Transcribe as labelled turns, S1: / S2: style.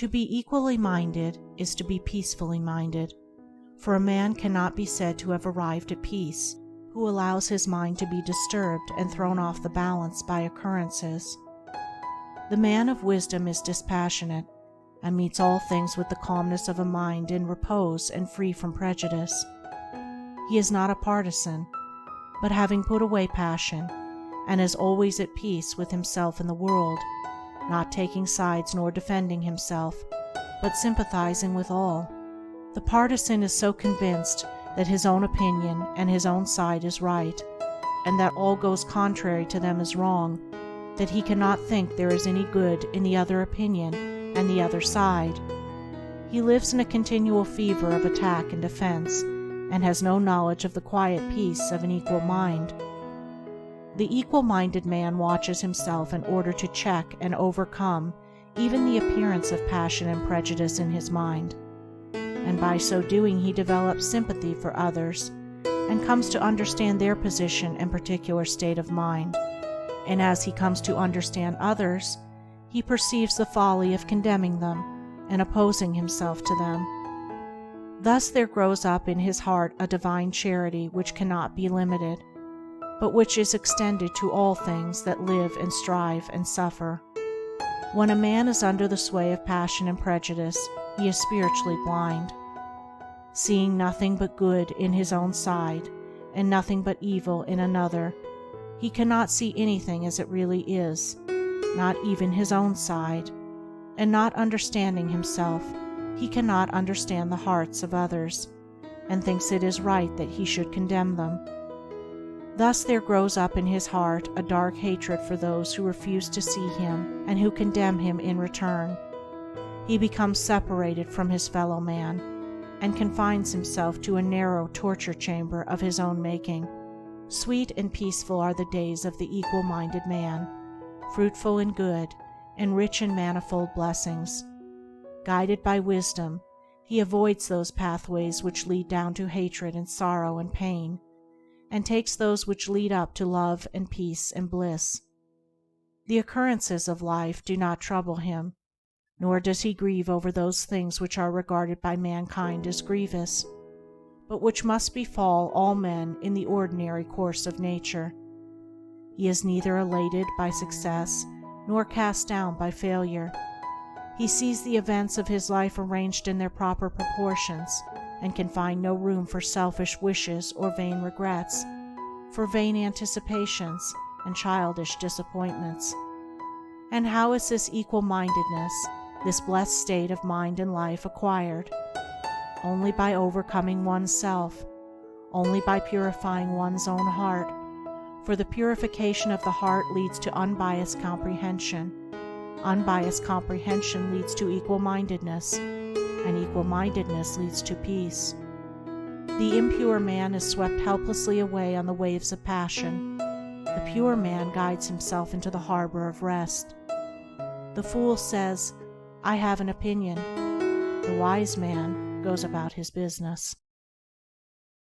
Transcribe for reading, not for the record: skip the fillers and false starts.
S1: To be equally minded is to be peacefully minded, for a man cannot be said to have arrived at peace who allows his mind to be disturbed and thrown off the balance by occurrences. The man of wisdom is dispassionate, and meets all things with the calmness of a mind in repose and free from prejudice. He is not a partisan, but having put away passion, and is always at peace with himself and the world, not taking sides nor defending himself, but sympathizing with all. The partisan is so convinced that his own opinion and his own side is right, and that all goes contrary to them is wrong, that he cannot think there is any good in the other opinion and the other side. He lives in a continual fever of attack and defense, and has no knowledge of the quiet peace of an equal mind. The equal-minded man watches himself in order to check and overcome even the appearance of passion and prejudice in his mind, and by so doing he develops sympathy for others and comes to understand their position and particular state of mind. And as he comes to understand others, he perceives the folly of condemning them and opposing himself to them. Thus there grows up in his heart a divine charity which cannot be limited, but which is extended to all things that live and strive and suffer. When a man is under the sway of passion and prejudice, he is spiritually blind. Seeing nothing but good in his own side, and nothing but evil in another, he cannot see anything as it really is, not even his own side, and not understanding himself, he cannot understand the hearts of others, and thinks it is right that he should condemn them. Thus there grows up in his heart a dark hatred for those who refuse to see him and who condemn him in return. He becomes separated from his fellow man, and confines himself to a narrow torture chamber of his own making. Sweet and peaceful are the days of the equal-minded man, fruitful in good, and rich in manifold blessings. Guided by wisdom, he avoids those pathways which lead down to hatred and sorrow and pain, and takes those which lead up to love and peace and bliss. The occurrences of life do not trouble him, nor does he grieve over those things which are regarded by mankind as grievous, but which must befall all men in the ordinary course of nature. He is neither elated by success nor cast down by failure. He sees the events of his life arranged in their proper proportions, and can find no room for selfish wishes or vain regrets, for vain anticipations and childish disappointments. And how is this equal-mindedness, this blessed state of mind and life, acquired? Only by overcoming oneself, only by purifying one's own heart, for the purification of the heart leads to unbiased comprehension. Unbiased comprehension leads to equal-mindedness, and equal-mindedness leads to peace. The impure man is swept helplessly away on the waves of passion. The pure man guides himself into the harbor of rest. The fool says, "I have an opinion." The wise man goes about his business.